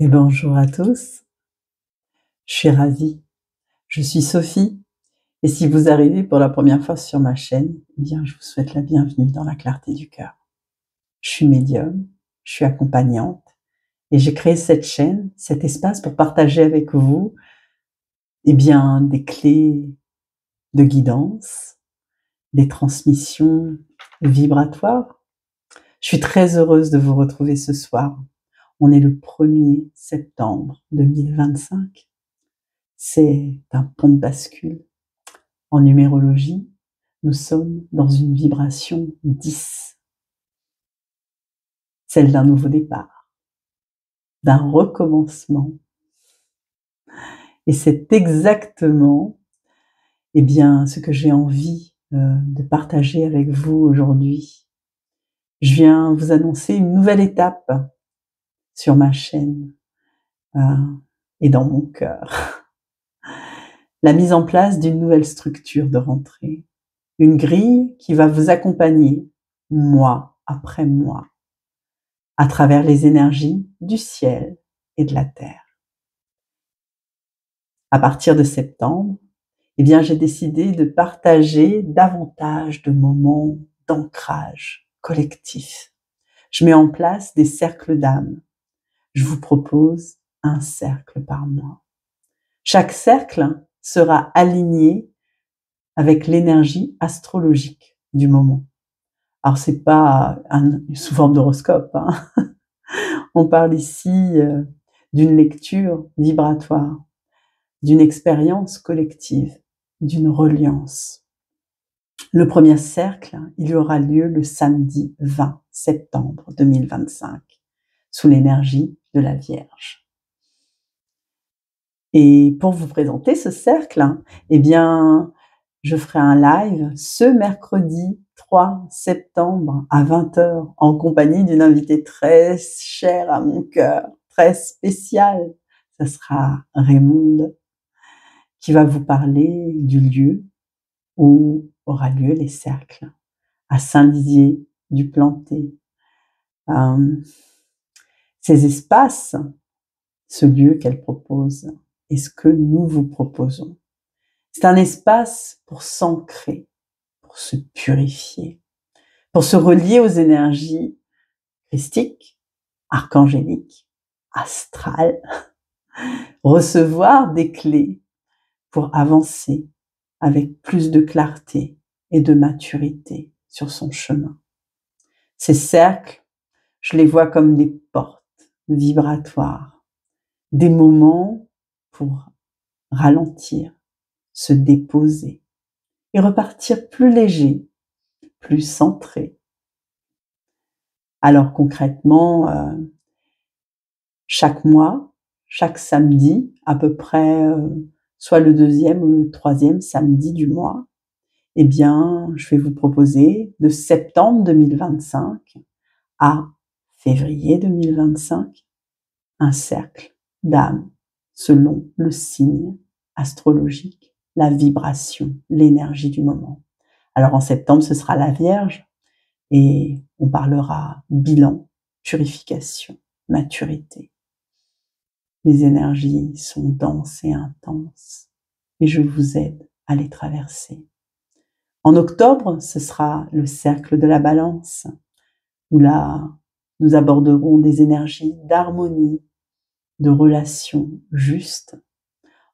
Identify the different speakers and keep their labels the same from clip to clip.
Speaker 1: Et bonjour à tous, je suis ravie. Je suis Sophie et si vous arrivez pour la première fois sur ma chaîne, eh bien je vous souhaite la bienvenue dans la clarté du cœur. Je suis médium, je suis accompagnante et j'ai créé cette chaîne, cet espace pour partager avec vous eh bien, des clés de guidance, des transmissions vibratoires. Je suis très heureuse de vous retrouver ce soir. On est le 1er septembre 2025. C'est un pont de bascule. En numérologie, nous sommes dans une vibration 10, celle d'un nouveau départ, d'un recommencement. Et c'est exactement eh bien, ce que j'ai envie de partager avec vous aujourd'hui. Je viens vous annoncer une nouvelle étape sur ma chaîne et dans mon cœur. La mise en place d'une nouvelle structure de rentrée. Une grille qui va vous accompagner mois après mois à travers les énergies du ciel et de la terre. À partir de septembre, eh bien, j'ai décidé de partager davantage de moments d'ancrage collectif. Je mets en place des cercles d'âme. Je vous propose un cercle par mois. Chaque cercle sera aligné avec l'énergie astrologique du moment. Alors, c'est pas sous forme d'horoscope, hein. On parle ici d'une lecture vibratoire, d'une expérience collective, d'une reliance. Le premier cercle, il aura lieu le samedi 20 septembre 2025, sous l'énergie de la Vierge. Et pour vous présenter ce cercle, eh bien, je ferai un live ce mercredi 3 septembre à 20h en compagnie d'une invitée très chère à mon cœur, très spéciale. Ce sera Raymonde qui va vous parler du lieu où aura lieu les cercles, à Saint-Dizier du Planté. Ces espaces, ce lieu qu'elle propose et ce que nous vous proposons, c'est un espace pour s'ancrer, pour se purifier, pour se relier aux énergies christiques, archangéliques, astrales, recevoir des clés pour avancer avec plus de clarté et de maturité sur son chemin. Ces cercles, je les vois comme des portes vibratoires, des moments pour ralentir, se déposer et repartir plus léger, plus centré. Alors concrètement, chaque mois, chaque samedi, à peu près, soit le 2e ou le 3e samedi du mois, eh bien, je vais vous proposer de septembre 2025 à février 2025, un cercle d'âme selon le signe astrologique, la vibration, l'énergie du moment. Alors en septembre, ce sera la Vierge et on parlera bilan, purification, maturité. Les énergies sont denses et intenses et je vous aide à les traverser. En octobre, ce sera le cercle de la balance, où là, nous aborderons des énergies d'harmonie, de relations justes.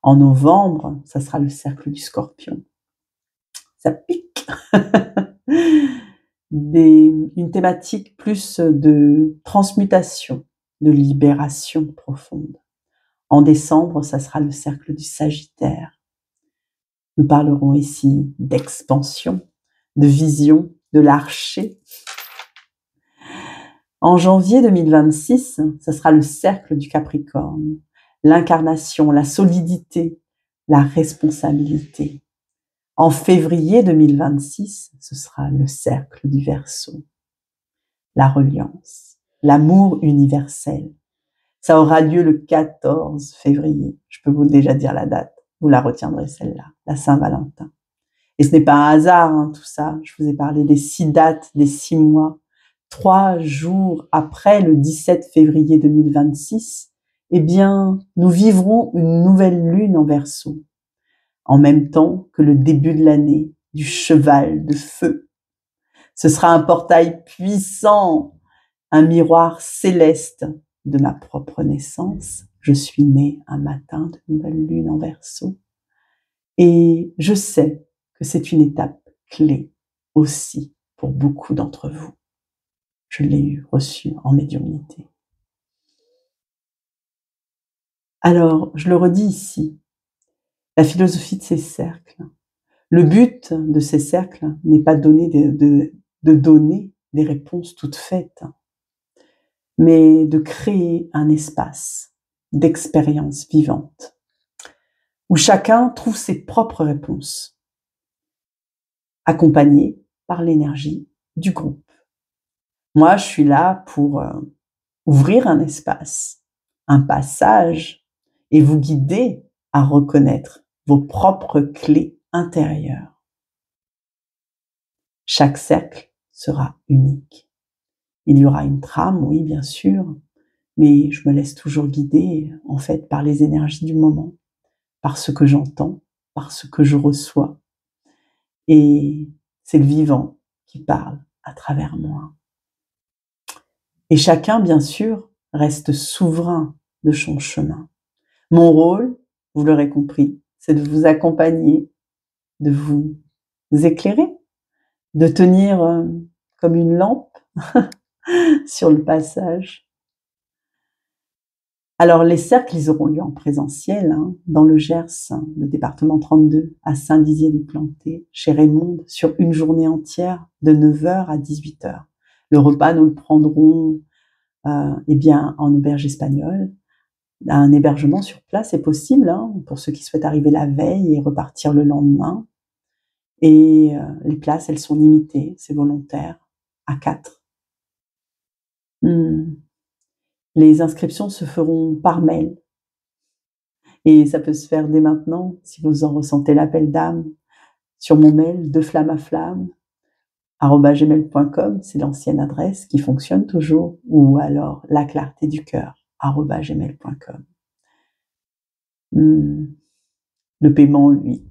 Speaker 1: En novembre, ça sera le cercle du Scorpion. Ça pique. Une thématique plus de transmutation, de libération profonde. En décembre, ça sera le cercle du Sagittaire. Nous parlerons ici d'expansion, de vision, de l'archer. En janvier 2026, ce sera le cercle du Capricorne, l'incarnation, la solidité, la responsabilité. En février 2026, ce sera le cercle du Verseau, la reliance, l'amour universel. Ça aura lieu le 14 février. Je peux vous déjà dire la date. Vous la retiendrez celle-là, la Saint-Valentin. Et ce n'est pas un hasard, hein, tout ça. Je vous ai parlé des 6 dates, des 6 mois. 3 jours après le 17 février 2026, eh bien, nous vivrons une nouvelle lune en Verseau, en même temps que le début de l'année du cheval de feu. Ce sera un portail puissant, un miroir céleste de ma propre naissance. Je suis née un matin de nouvelle lune en Verseau. Et je sais que c'est une étape clé aussi pour beaucoup d'entre vous. Je l'ai reçue en médiumnité. Alors, je le redis ici, la philosophie de ces cercles. Le but de ces cercles n'est pas de donner des réponses toutes faites, mais de créer un espace d'expérience vivante où chacun trouve ses propres réponses, accompagné par l'énergie du groupe. Moi, je suis là pour ouvrir un espace, un passage, et vous guider à reconnaître vos propres clés intérieures. Chaque cercle sera unique. Il y aura une trame, oui, bien sûr, mais je me laisse toujours guider, en fait, par les énergies du moment, par ce que j'entends, par ce que je reçois. Et c'est le vivant qui parle à travers moi. Et chacun, bien sûr, reste souverain de son chemin. Mon rôle, vous l'aurez compris, c'est de vous accompagner, de vous éclairer, de tenir comme une lampe sur le passage. Alors, les cercles, ils auront lieu en présentiel, dans le Gers, le département 32, à Saint-Dizier-du-Planté, chez Raymonde, sur une journée entière, de 9h à 18h. Le repas, nous le prendrons en auberge espagnole. Un hébergement sur place est possible pour ceux qui souhaitent arriver la veille et repartir le lendemain. Et les places, elles sont limitées, c'est volontaire, à 4. Les inscriptions se feront par mail. Et ça peut se faire dès maintenant, si vous en ressentez l'appel d'âme, sur mon mail, deflammaflamme@gmail.com, c'est l'ancienne adresse qui fonctionne toujours, ou alors laclaretéducœur@gmail.com. Le paiement, lui,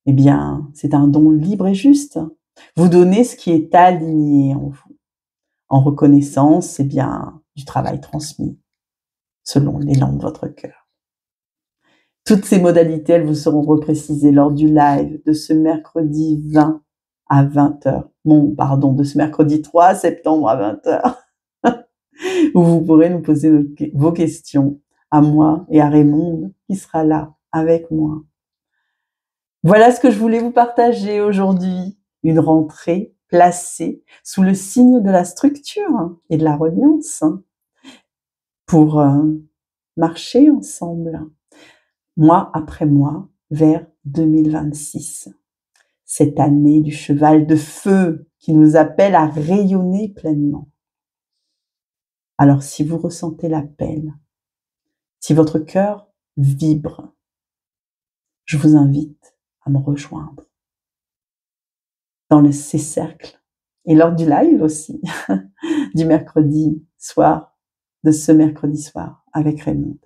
Speaker 1: eh bien, c'est un don libre et juste. Vous donnez ce qui est aligné en vous, en reconnaissance, du travail transmis, selon l'élan de votre cœur. Toutes ces modalités, elles vous seront reprécisées lors du live de ce mercredi 20 à 20h. De ce mercredi 3 septembre à 20h, où vous pourrez nous poser vos questions à moi et à Raymonde, qui sera là avec moi. Voilà ce que je voulais vous partager aujourd'hui. Une rentrée placée sous le signe de la structure et de la reliance pour marcher ensemble, mois après mois, vers 2026. Cette année du cheval de feu qui nous appelle à rayonner pleinement. Alors, si vous ressentez l'appel, si votre cœur vibre, je vous invite à me rejoindre dans ces cercles et lors du live aussi, du mercredi soir, de ce mercredi soir avec Raymonde.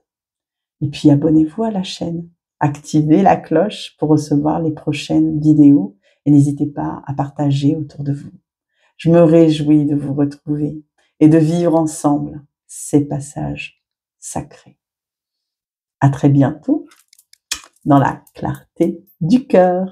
Speaker 1: Et puis, abonnez-vous à la chaîne. Activez la cloche pour recevoir les prochaines vidéos et n'hésitez pas à partager autour de vous. Je me réjouis de vous retrouver et de vivre ensemble ces passages sacrés. À très bientôt dans la clarté du cœur.